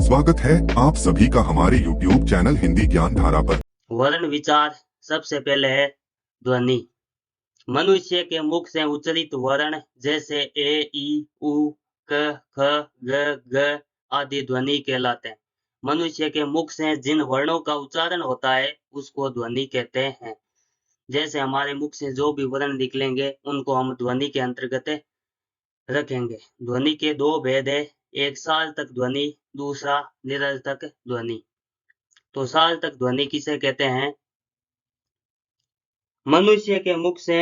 स्वागत है आप सभी का हमारे YouTube चैनल हिंदी ज्ञान धारा पर। वर्ण विचार सबसे पहले है ध्वनि। मनुष्य के मुख से उच्चारित वर्ण जैसे ए, ई, उ, क, ख, ग, ग आदि ध्वनि कहलाते हैं। मनुष्य के मुख से जिन वर्णों का उच्चारण होता है उसको ध्वनि कहते हैं। जैसे हमारे मुख से जो भी वर्ण निकलेंगे उनको हम ध्वनि के अंतर्गत रखेंगे। ध्वनि के दो भेद है, एक सार्थक ध्वनि, दूसरा निरर्थक ध्वनि। तो सार्थक ध्वनि किसे कहते हैं? मनुष्य के मुख से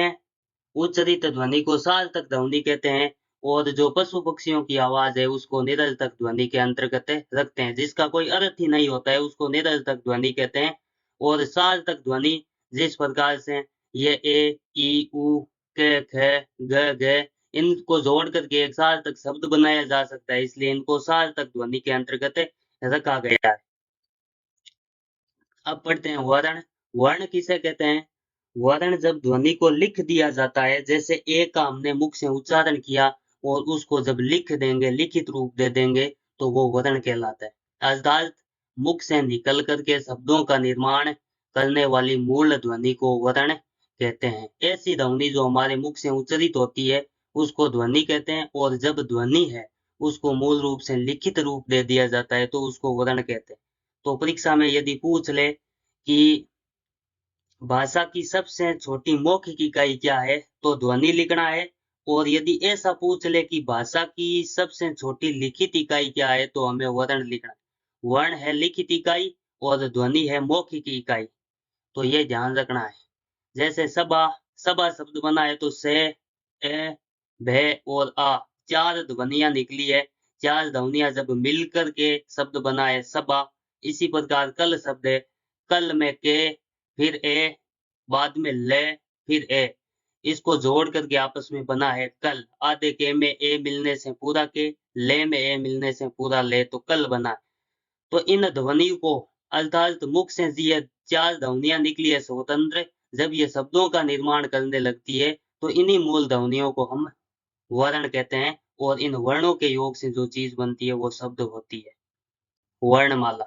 उच्चारित ध्वनि को सार्थक ध्वनि कहते हैं और जो पशु पक्षियों की आवाज है उसको निरर्थक ध्वनि के अंतर्गत रखते हैं, जिसका कोई अर्थ ही नहीं होता है उसको निरर्थक ध्वनि कहते हैं। और सार्थक ध्वनि जिस प्रकार से ये ए, ई, उ, क, ख, ग, घ इनको जोड़ करके एक सार्थक शब्द बनाया जा सकता है, इसलिए इनको सार्थक ध्वनि के अंतर्गत रखा गया है। अब पढ़ते हैं वर्ण। वर्ण किसे कहते हैं? वर्ण जब ध्वनि को लिख दिया जाता है, जैसे ए का हमने मुख से उच्चारण किया और उसको जब लिख देंगे, लिखित रूप दे देंगे तो वो वर्ण कहलाता है। अर्थात मुख से निकल करके शब्दों का निर्माण करने वाली मूल ध्वनि को वर्ण कहते हैं। ऐसी ध्वनि जो हमारे मुख से उच्चारित होती है उसको ध्वनि कहते हैं, और जब ध्वनि है उसको मूल रूप से लिखित रूप दे दिया जाता है तो उसको वर्ण कहते हैं। तो परीक्षा में यदि पूछ ले कि भाषा की सबसे छोटी मौखिक इकाई क्या है, तो ध्वनि लिखना है। और यदि ऐसा पूछ ले कि भाषा की सबसे छोटी लिखित इकाई क्या है, तो हमें वर्ण लिखना है। वर्ण है लिखित इकाई और ध्वनि है मौखिक इकाई, तो ये ध्यान रखना है। जैसे सभा, सभा शब्द बना है तो से, ए, भे और आ चार ध्वनियां निकली है। चार ध्वनियां जब मिलकर के शब्द बना है सभा। इसी प्रकार कल शब्द है, कल में के, फिर ए, बाद में ले, फिर ए, इसको जोड़ करके आपस में बना है कल। आधे के में ए मिलने से पूरा के, ले में ए मिलने से पूरा ले, तो कल बना है। तो इन ध्वनि को अर्थात मुख से ये चार ध्वनियां निकली है स्वतंत्र, जब ये शब्दों का निर्माण करने लगती है तो इन्हीं मूल ध्वनियों को हम वर्ण कहते हैं। और इन वर्णों के योग से जो चीज बनती है वो शब्द होती है। वर्णमाला।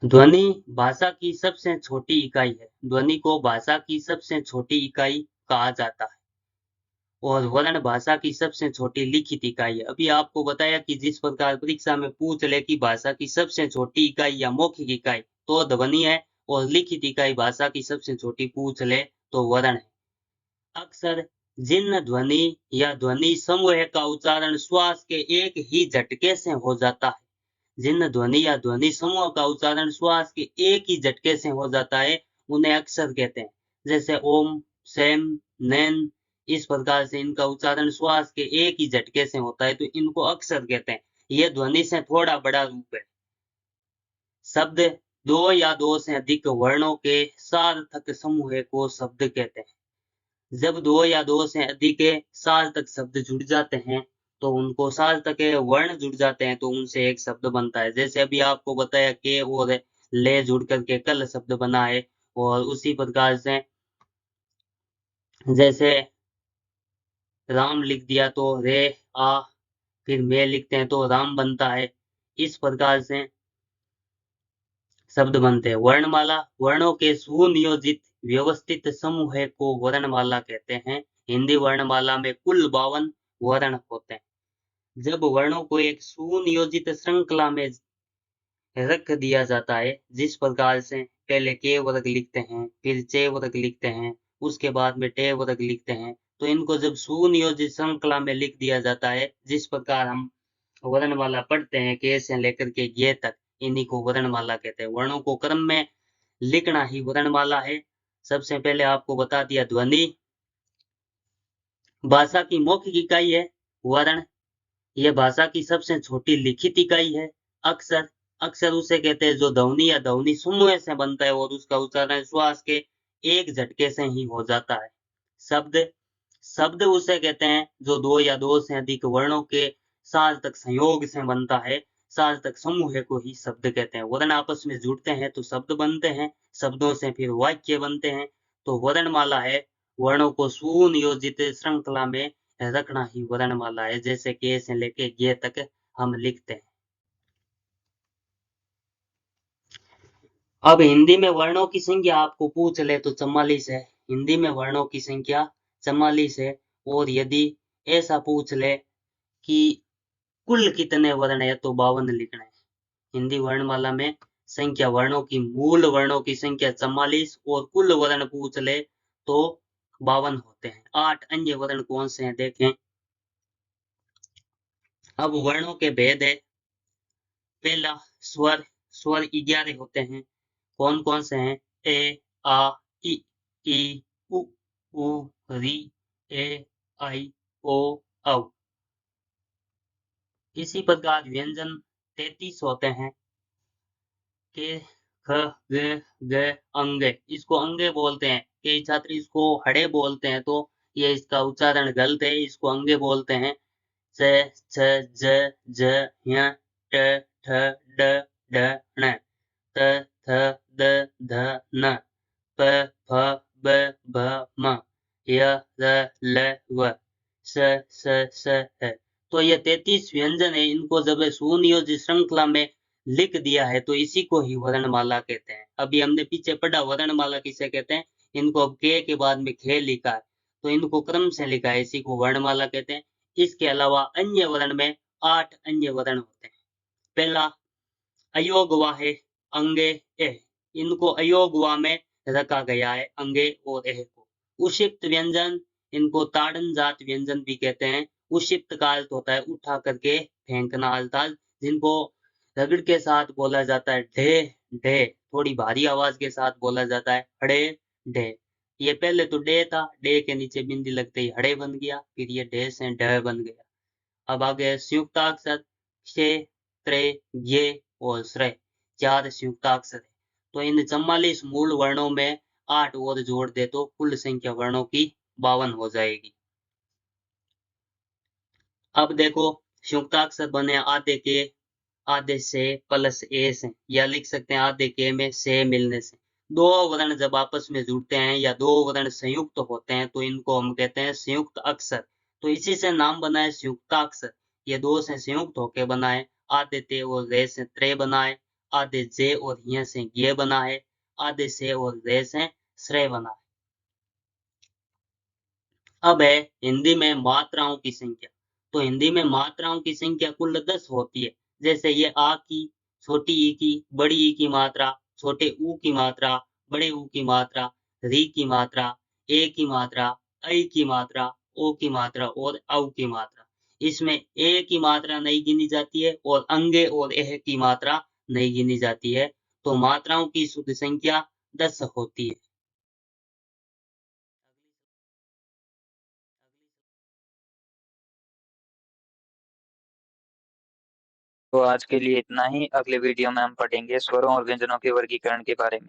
ध्वनि भाषा की सबसे छोटी इकाई है। ध्वनि को भाषा की सबसे छोटी इकाई कहा जाता है और वर्ण भाषा की सबसे छोटी लिखित इकाई है। अभी आपको बताया कि जिस प्रकार परीक्षा में पूछ ले कि भाषा की सबसे छोटी इकाई या मौखिक इकाई तो ध्वनि है, और लिखित इकाई भाषा की सबसे छोटी पूछ ले तो वर्ण है। अक्सर जिन ध्वनि या ध्वनि समूह का उच्चारण श्वास के एक ही झटके से हो जाता है, जिन ध्वनि या ध्वनि समूह का उच्चारण श्वास के एक ही झटके से हो जाता है उन्हें अक्षर कहते हैं। जैसे ओम, सेम, नैन, इस प्रकार से इनका उच्चारण श्वास के एक ही झटके से होता है तो इनको अक्षर कहते हैं। यह ध्वनि से थोड़ा बड़ा रूप है। शब्द दो या दो से अधिक वर्णों के सार्थक समूह को शब्द कहते हैं। जब दो या दो से अधिक सार्थक शब्द जुड़ जाते हैं तो उनको सार्थक वर्ण जुड़ जाते हैं तो उनसे एक शब्द बनता है। जैसे अभी आपको बताया के और ले जुड़ करके कल शब्द बना है, और उसी प्रकार से जैसे राम लिख दिया तो रे, आ, फिर मैं लिखते हैं तो राम बनता है। इस प्रकार से शब्द बनते हैं। वर्णमाला वर्णों के सुनियोजित व्यवस्थित समूह को वर्णमाला कहते हैं। हिंदी वर्णमाला में कुल 52 वर्ण होते हैं। जब वर्णों को एक सुनियोजित श्रृंखला में रख दिया जाता है, जिस प्रकार से पहले के वर्ग लिखते हैं, फिर चे वर्ग लिखते हैं, उसके बाद में टे वर्ग लिखते हैं, तो इनको जब सुनियोजित श्रृंखला में लिख दिया जाता है, जिस प्रकार हम वर्णमाला पढ़ते हैं के से लेकर के ये तक, इन्हीं को वर्णमाला कहते हैं। वर्णों को क्रम में लिखना ही वर्णमाला है। सबसे पहले आपको बता दिया ध्वनि भाषा की मौखिक इकाई है। वर्ण यह भाषा की सबसे छोटी लिखित इकाई है। अक्षर अक्षर उसे कहते हैं जो ध्वनि या ध्वनि समूह से बनता है और उसका उच्चारण श्वास के एक झटके से ही हो जाता है। शब्द शब्द उसे कहते हैं जो दो या दो से अधिक वर्णों के सार्थक संयोग से बनता है। सार्थक समूह को ही शब्द कहते हैं। वर्ण आपस में जुड़ते हैं तो शब्द बनते हैं, शब्दों से फिर वाक्य बनते हैं। तो वर्णमाला है वर्णों को सुनियोजित श्रृंखला में रखना ही वर्णमाला है। जैसे के से लेके गे तक हम लिखते हैं। अब हिंदी में वर्णों की संख्या आपको पूछ ले तो 44 है। हिंदी में वर्णों की संख्या 44 है। और यदि ऐसा पूछ ले कि कुल कितने वर्ण है तो 52 लिखना है। हिंदी वर्णमाला में संख्या वर्णों की मूल वर्णों की संख्या 44 और कुल वर्ण पूछ ले तो 52 होते हैं। 8 अन्य वर्ण कौन से हैं देखें। अब वर्णों के भेद है। पहला स्वर। स्वर 11 होते हैं। कौन कौन से हैं? ए, आ, इ, ई, उ, री, ए, आई, ओ, औ। इसी प्रकार व्यंजन 33 होते हैं। के, ख, ग, ग, अंगे। इसको अंगे बोलते हैं। कई छात्र इसको हड़े बोलते हैं तो ये इसका उच्चारण गलत है। इसको अंगे बोलते हैं। च, छ, ज, ज, य, ट, ठ, ड, ढ, ण। त, थ, द, ध, न। प, फ, ब, भ, म। य, र, ल, व। स, स, है। तो ये 33 व्यंजन है। इनको जब सुनियोजित श्रृंखला में लिख दिया है तो इसी को ही वर्णमाला कहते हैं। अभी हमने पीछे पढ़ा वर्णमाला किसे कहते हैं। इनको अब के बाद में खे लिखा है तो इनको क्रम से लिखा है, इसी को वर्णमाला कहते हैं। इसके अलावा अन्य वर्ण में 8 अन्य वर्ण होते हैं। पहला अयोगवा है, अंगे एह। इनको अयोगवा में रखा गया है, अंगे और एह को। उषिप्त व्यंजन, इनको ताड़न जात व्यंजन भी कहते हैं। उषिप्त का अर्थ होता है उठा करके फेंकना, अर्थात जिनको रगड़ के साथ बोला जाता है ढे ढे, थोड़ी भारी आवाज के साथ बोला जाता है हड़े ढे। ये पहले तो डे था, डे के नीचे बिंदी लगते ही हड़े बन गया, फिर ये ढे से ढ बन गया। अब आगे संयुक्ताक्षर क्षे, त्रे, ये और श्रय, 4 संयुक्ताक्षर है। तो इन 44 मूल वर्णों में 8 और जोड़ दे तो कुल संख्या वर्णों की 52 हो जाएगी। अब देखो संयुक्ताक्षर बने आधे के, आधे से प्लस ए से, या लिख सकते हैं आधे के में से मिलने से। दो वर्ण जब आपस में जुड़ते हैं या दो वर्ण संयुक्त होते हैं तो इनको हम कहते हैं संयुक्त अक्षर। तो इसी से नाम बना है संयुक्ताक्षर। ये दो से संयुक्त होके बना है। आधे ते और रे से त्रे बना है। आधे जे और य से ये बना है। आधे से और रे से श्रेय बना है। अब है हिंदी में मात्राओं की संख्या। तो हिंदी में मात्राओं की संख्या कुल 10 होती है। जैसे ये आ की, छोटी ई की, बड़ी ई की मात्रा, छोटे ऊ की मात्रा, बड़े ऊ की मात्रा, री की मात्रा, ए की मात्रा, ऐ की मात्रा, ओ की मात्रा और औ की मात्रा। इसमें ए की मात्रा नहीं गिनी जाती है और अंगे और एह की मात्रा नहीं गिनी जाती है। तो मात्राओं की शुद्ध संख्या 10 होती है। तो आज के लिए इतना ही। अगले वीडियो में हम पढ़ेंगे स्वरों और व्यंजनों के वर्गीकरण के बारे में।